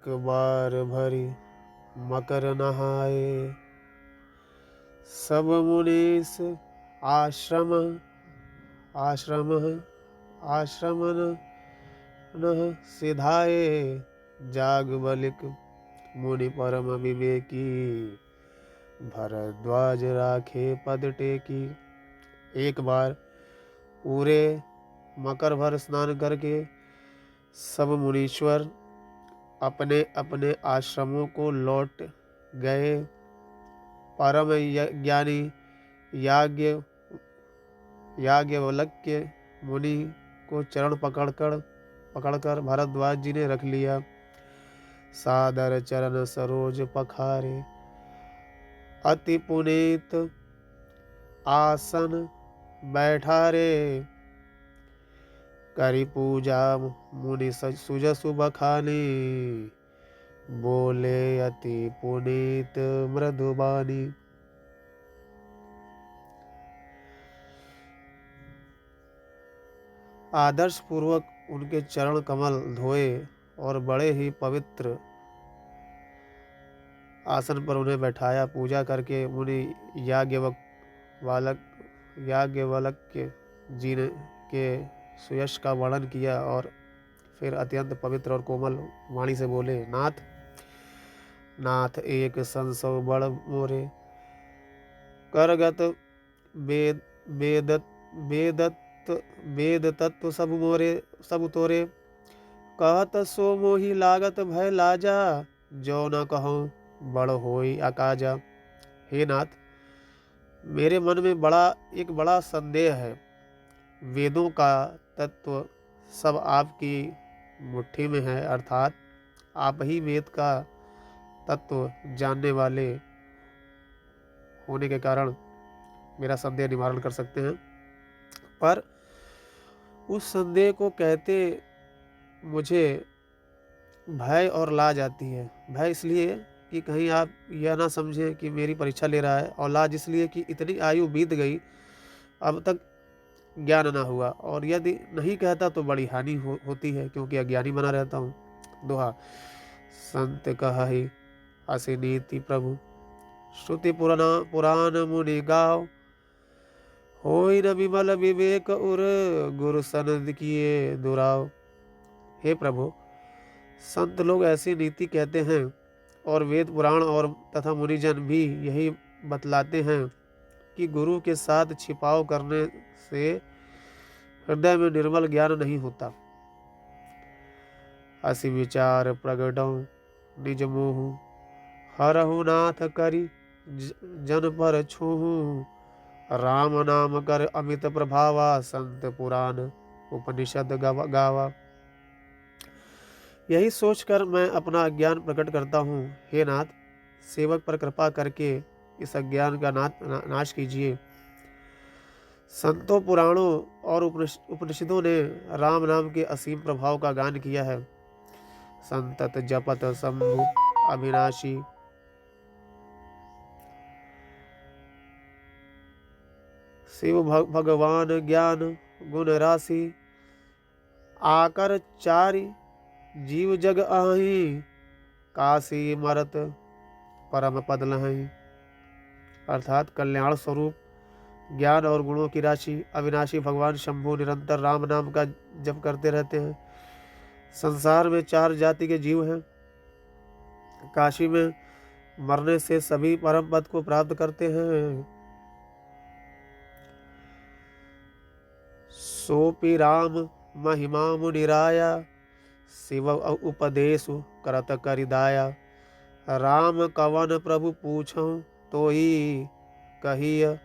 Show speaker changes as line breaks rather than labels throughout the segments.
एक बार भरी मकर नहाए, सब मुनीस आश्रम आश्रम आश्रमन न सिधाए। जाग बलिक मुनि परम विवेकी, भरद्वाज राखे पद टेकी। एक बार पूरे मकर भर स्नान करके सब मुनीश्वर अपने अपने आश्रमों को लौट गए। परम ज्ञानी याज्ञवल्क्य मुनि को चरण पकड़कर भारद्वाज जी ने रख लिया। सादर चरण सरोज पखारे, अति पुनीत आसन बैठारे। करी पूजा मुनि सुजसु बखानी, बोले अति पुनीत मृदुबानी। आदर्श पूर्वक उनके चरण कमल धोए और बड़े ही पवित्र आसन पर उन्हें बैठाया। पूजा करके मुनि याज्ञवल्क्य जी ने के सुयश का वर्णन किया और फिर अत्यंत पवित्र और कोमल वाणी से बोले, नाथ एक संसव बड़ मोरे, करगत वेद तत्व सब मोरे सब तोरे। कहत सो मोहि लागत भय लाजा, जो न कहूँ बड़ होई अकाजा। हे नाथ, मेरे मन में एक बड़ा संदेह है। वेदों का तत्व सब आपकी मुट्ठी में है, अर्थात आप ही वेद का तत्व जानने वाले होने के कारण मेरा संदेह निवारण कर सकते हैं। पर उस संदेह को कहते मुझे भय और लाज आती है। भय इसलिए कि कहीं आप यह ना समझें कि मेरी परीक्षा ले रहा है, और लाज इसलिए कि इतनी आयु बीत गई, अब तक ज्ञान ना हुआ, और यदि नहीं कहता तो बड़ी हानि होती है, क्योंकि अज्ञानी बना रहता हूँ। दोहा। संत कहि असी नीति प्रभु, श्रुति पुराण मुनि गाओ। होई न विमल विवेक उर, गुरु सनद किए दुराव। हे प्रभु, संत लोग ऐसी नीति कहते हैं और वेद पुराण और तथा मुनिजन भी यही बतलाते हैं कि गुरु के साथ छिपाव करने से हृदय में निर्मल ज्ञान नहीं होता। असी विचार प्रगटौ निज मोहु, हरहु नाथ करी जन पर छूहु। राम नाम कर अमित प्रभावा, संत पुराण उपनिषद गावा। यही सोचकर मैं अपना अज्ञान प्रकट करता हूँ। हे नाथ, सेवक पर कृपा करके इस अज्ञान का नाश कीजिए। संतों, पुराणों और उपनिषदों ने राम नाम के असीम प्रभाव का गान किया है। संतत जपत शंभु अविनाशी, शिव भगवान ज्ञान गुण राशि। आकर चारि जीव जग आही, काशी मरत परम पद लहई। अर्थात कल्याण स्वरूप ज्ञान और गुणों की राशि अविनाशी भगवान शंभु निरंतर राम नाम का जप करते रहते हैं। संसार में 4 जाति के जीव हैं। काशी में मरने से सभी परम पद को प्राप्त करते हैं। सोपि राम महिमा मुनिराया, शिव उपदेशु करत करिदाया। राम कवन प्रभु पूछो, तो ही कहिय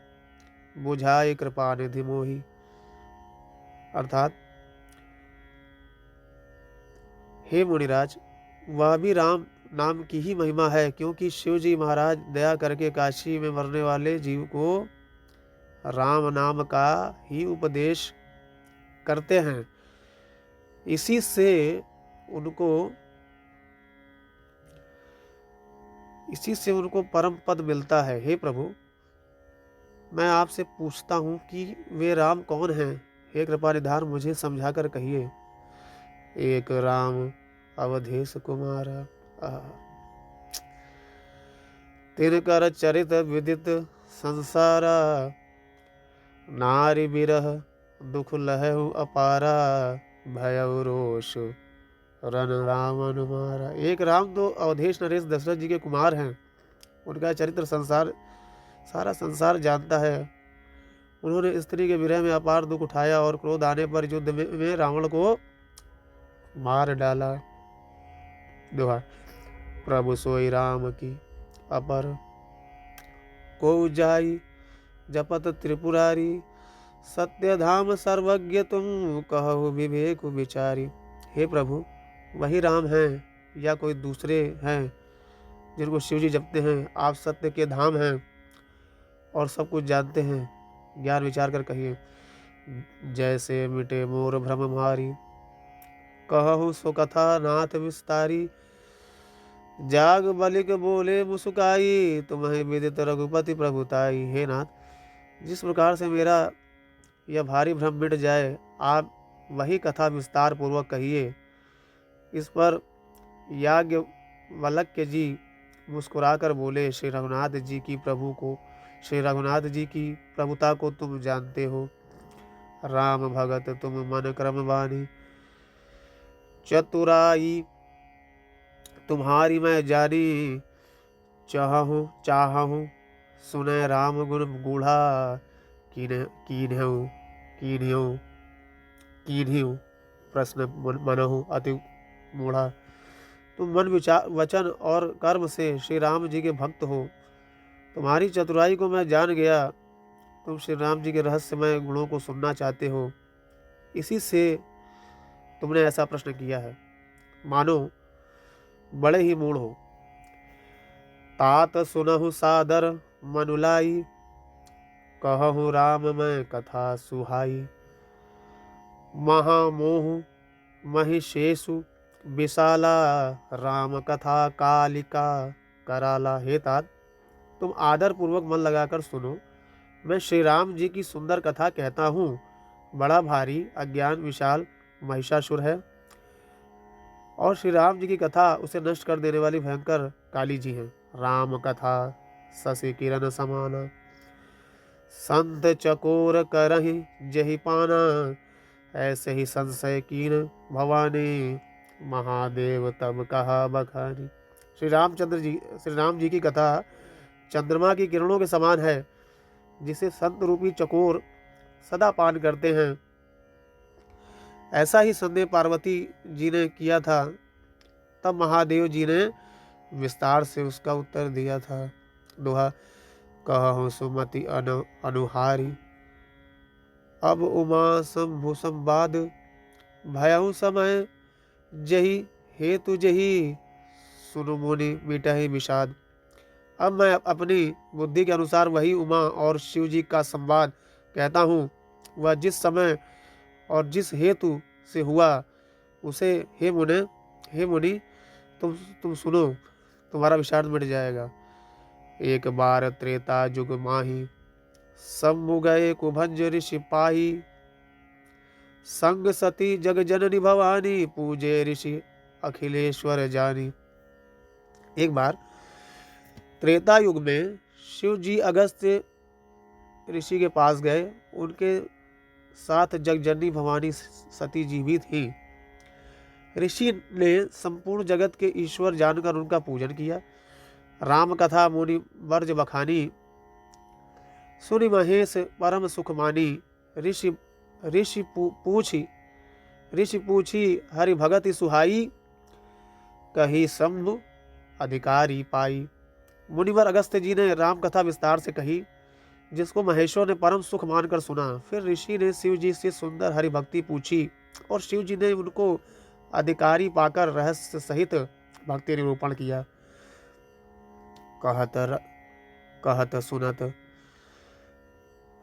बुझाए कृपा निधि मोही। अर्थात, हे मुनिराज, वह भी राम नाम की ही महिमा है, क्योंकि शिव जी महाराज दया करके काशी में मरने वाले जीव को राम नाम का ही उपदेश करते हैं। इसी से उनको परम पद मिलता है। हे प्रभु, मैं आपसे पूछता हूँ कि वे राम कौन हैं? हे कृपा निधान, मुझे समझाकर कहिए। एक राम अवधेश कुमारा, तिनकर चरित विदित संसारा, नारी बिरह दुख लहु अपारा, भयउ रोष रन रावण मारा। एक राम तो अवधेश नरेश दशरथ जी के कुमार हैं। उनका चरित्र सारा संसार जानता है। उन्होंने स्त्री के विरह में अपार दुख उठाया और क्रोध आने पर युद्ध में रावण को मार डाला। दोहा। प्रभु सोई राम की अपर को जाई, जपत त्रिपुरारी, सत्य धाम सर्वज्ञ तुम कहो विवेक विचारी। हे प्रभु, वही राम हैं या कोई दूसरे हैं जिनको शिव जी जपते हैं? आप सत्य के धाम हैं और सब कुछ जानते हैं, ज्ञान विचार कर कहिए। जैसे मिटे मोर भ्रम मारी, कहूँ सो कथा नाथ विस्तारी, जाग बलिक बोले मुस्काई, तुम्हें विदित रघुपति प्रभुताई। हे नाथ, जिस प्रकार से मेरा यह भारी भ्रम मिट जाए, आप वही कथा विस्तार पूर्वक कहिए। इस पर याज्ञवल्क्य जी मुस्कुराकर बोले, श्री रघुनाथ जी की प्रभुता को तुम जानते हो। राम भगत तुम मन क्रम बानी, चतुराई तुम्हारी मैं जानी, चाहूँ सुने राम गुण गूढ़ा, कीन्ह्यू प्रश्न मनहु अति मूढ़ा। तुम मन विचार वचन और कर्म से श्री राम जी के भक्त हो। तुम्हारी चतुराई को मैं जान गया। तुम श्री राम जी के रहस्यमय गुणों को सुनना चाहते हो, इसी से तुमने ऐसा प्रश्न किया है। मानो बड़े ही मूढ़ हो। तात सुनहु सादर मनुलाई, कहूँ राम मैं कथा सुहाई, महामोह महिषेषु विशाला, राम कथा कालिका कराला। हे तात, तुम आदर पूर्वक मन लगाकर सुनो। मैं श्री राम जी की सुंदर कथा कहता हूँ। बड़ा भारी अज्ञान विशाल महिषासुर है और श्री राम जी की कथा उसे नष्ट कर देने वाली भयंकर काली जी हैं। राम कथा शशि किरण समाना, संत चकोर करहि जहि पाना, ऐसे ही संशय कीन भवानी, महादेव तब कहा बखानी। श्री राम जी की कथा चंद्रमा की किरणों के समान है, जिसे संत रूपी चकोर सदा पान करते हैं। ऐसा ही संदेह पार्वती जी ने किया था। तब महादेव जी ने विस्तार से उसका उत्तर दिया था। दोहा। कहूँ सुमति अनुहारी, अब उमा शंभु संवाद, भयउ समय जही हेतु जही, सुनु मुनि मिटहि विषाद। अब मैं अपनी बुद्धि के अनुसार वही उमा और शिव जी का संवाद कहता हूँ। वह जिस समय और जिस हेतु से हुआ, उसे हे मुनि तुम सुनो, तुम्हारा विषाद मिट जाएगा। एक बार त्रेता जुग माही, शंभु गए कुभंज ऋषि पाही, संग सती जग जननी भवानी, पूजे ऋषि अखिलेश्वर जानी। एक बार त्रेता युग में शिव जी अगस्त्य ऋषि के पास गए। उनके साथ जगजननी भवानी सती जी भी थी। ऋषि ने संपूर्ण जगत के ईश्वर जानकर उनका पूजन किया। राम कथा मुनि वर्ज बखानी, सुनि महेश परम सुख मानी। ऋषि पूछी हरि भगति सुहाई, कही शंभु अधिकारी पाई। मुनिवर अगस्त्य जी ने राम कथा विस्तार से कही, जिसको महेश्वर ने परम सुख मानकर सुना। फिर ऋषि ने शिव जी से सुंदर हरि भक्ति पूछी और शिव जी ने उनको अधिकारी पाकर रहस्य सहित भक्ति निरूपण किया। कहत सुनत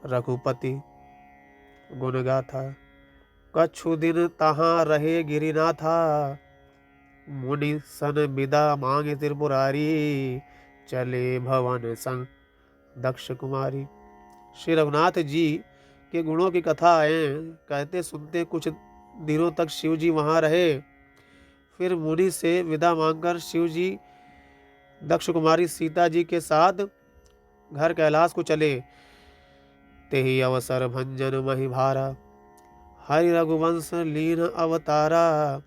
रघुपति गुण गाथा, कछु दिन तहाँ रहे गिरिनाथा, मुनि सन विदा मांगे त्रिपुरारी, चले भवन संग दक्ष कुमारी। श्री रघुनाथ जी के गुणों की कथाएं कहते सुनते कुछ दिनों तक शिव जी वहां रहे। फिर मुनि से विदा मांगकर शिव जी दक्ष कुमारी सीता जी के साथ घर कैलाश को चले। तेहि अवसर भंजन मही भारा, हरि रघुवंश लीन अवतारा।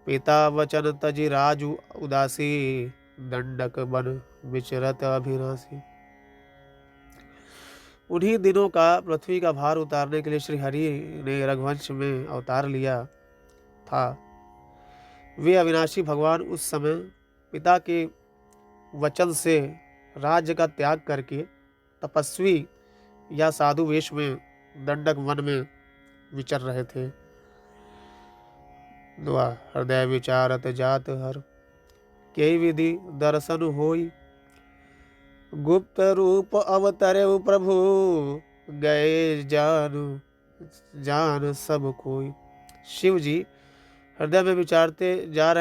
पिता वचन तजि राजु उदासी, दंडक बन विचरत अभिनाशी। उन्हीं दिनों का पृथ्वी का भार उतारने के लिए श्री हरि ने रघुवंश में अवतार लिया था। वे अविनाशी भगवान उस समय पिता के वचन से राज्य का त्याग करके तपस्वी या साधु वेश में दंडक वन में विचर रहे थे। दुआ हृदय विचारत जात हर, के विधि दर्शन होई। गुप्त रूप अवतरे प्रभु, गए जान सब कोई। शिव जी हृदय में विचारते जा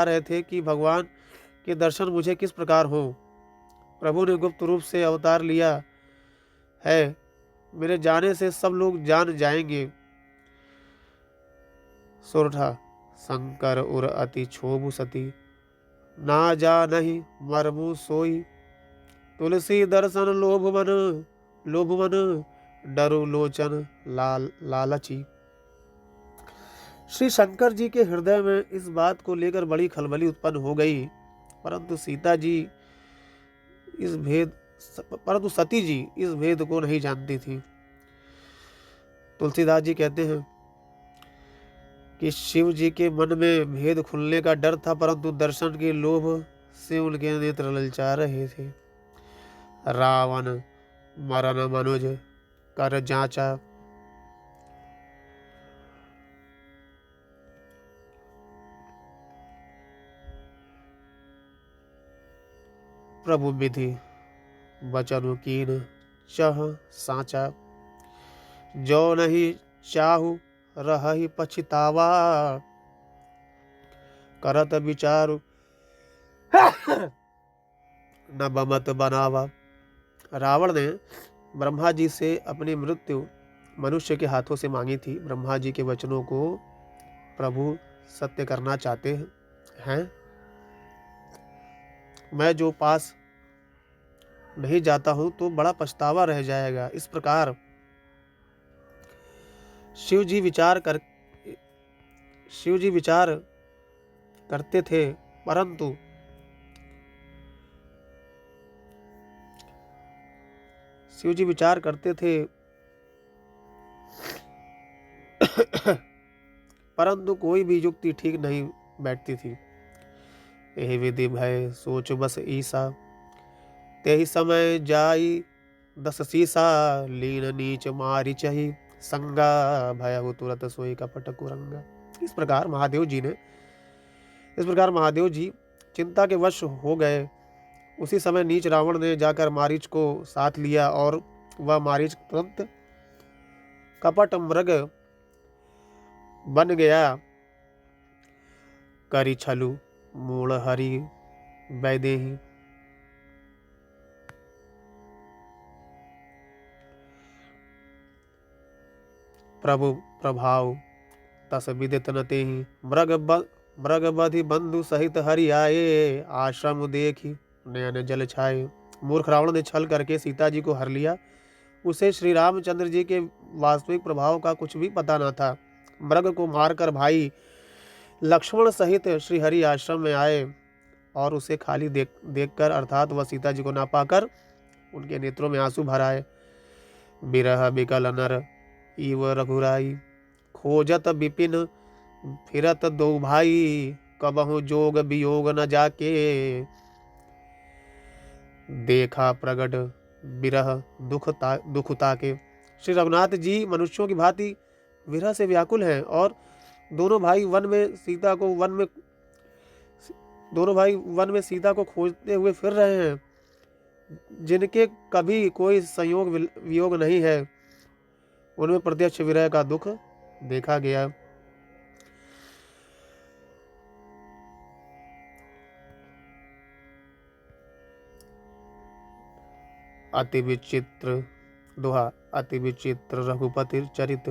रहे थे कि भगवान के दर्शन मुझे किस प्रकार हो। प्रभु ने गुप्त रूप से अवतार लिया है, मेरे जाने से सब लोग जान जाएंगे। सोरठा शंकर उर अति क्षोभ सती, ना जा नहीं मरमु सोई। तुलसी दर्शन लोभ मन, डरु लोचन लालची। श्री शंकर जी के हृदय में इस बात को लेकर बड़ी खलबली उत्पन्न हो गई, परंतु सती जी इस भेद को नहीं जानती थी। तुलसीदास जी कहते हैं कि शिव जी के मन में भेद खुलने का डर था, परंतु दर्शन के लोभ से उनके नेत्र ललचा रहे थे। रावण मरण मनुज कर जांचा, प्रभु विधि बचनु कीन चह साचा। जो नहीं चाहु रही पछतावा, करत विचारु न बमत बनावा। रावण ने ब्रह्मा जी से अपनी मृत्यु मनुष्य के हाथों से मांगी थी। ब्रह्मा जी के वचनों को प्रभु सत्य करना चाहते हैं। मैं जो पास नहीं जाता हूं तो बड़ा पछतावा रह जाएगा। इस प्रकार शिव जी विचार करते थे, परंतु शिव जी विचार करते थे परंतु कोई भी युक्ति ठीक नहीं बैठती थी। यही विधि भय सोच बस ईसा, तेहि समय जाई 10 सीसा। लीन नीच मारी चही, संगा भय तुरत सोई कपट कुरंगा। इस प्रकार महादेव जी चिंता के वश हो गए। उसी समय नीच रावण ने जाकर मारीच को साथ लिया और वह मारीच तुरंत कपट मृग बन गया। करी छलु मूल हरि वैदेही। प्रभु प्रभाव तस विदित न तेहि, मृग बधि बंधु सहित हरि आए। आश्रम देखी नयन जल छाए। मूर्ख रावण ने छल करके सीता जी को हर लिया। उसे श्री रामचंद्र जी के वास्तविक प्रभाव का कुछ भी पता न था। मृग को मारकर भाई लक्ष्मण सहित श्री हरि आश्रम में आए और उसे खाली देखकर अर्थात वह सीता जी को ना पाकर उनके नेत्रों में आंसू भर आए। बिरह बिकल नर इव रघुराई, खोजत विपिन फिरत दो भाई। कबहु जोग वियोग न जाके, देखा प्रगट बिरह दुखता के। श्री रघुनाथ जी मनुष्यों की भांति विरह से व्याकुल हैं और दोनों भाई वन में सीता को खोजते हुए फिर रहे हैं, जिनके कभी कोई संयोग वियोग नहीं है। उनमें प्रत्यक्ष विरह का दुख देखा गया। अति विचित्र दोहा, अति विचित्र रघुपति चरित।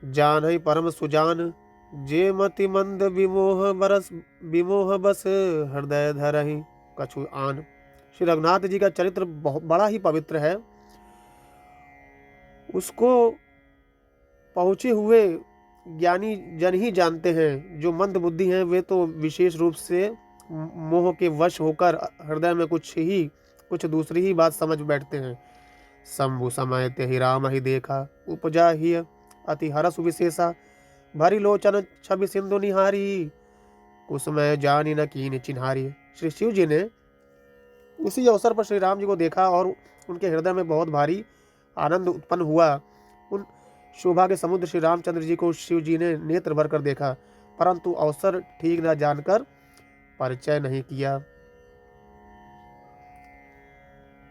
जान ही परम सुजान, जे मति मंद विमोह बस हृदय धरहि कछु आन। श्री रघुनाथ जी का चरित्र बहुत बड़ा ही पवित्र है। उसको पहुँचे हुए ज्ञानी जन ही जानते हैं। जो मंद बुद्धि हैं वे तो विशेष रूप से मोह के वश होकर हृदय में कुछ दूसरी ही बात समझ बैठते हैं। शंभु समय ते ही राम ही देखा, उपजा ही अति हरस विशेषा। भरी लोचन छवि सिंधु निहारी, कुसुमय जानी न कीन चिन्हारी। श्री शिव जी ने इसी अवसर पर श्री राम जी को देखा और उनके हृदय में बहुत भारी आनंद उत्पन्न हुआ। उन शोभा के समुद्र श्री रामचंद्र जी को शिव जी ने नेत्र भर कर देखा, परंतु अवसर ठीक न जानकर परिचय नहीं किया।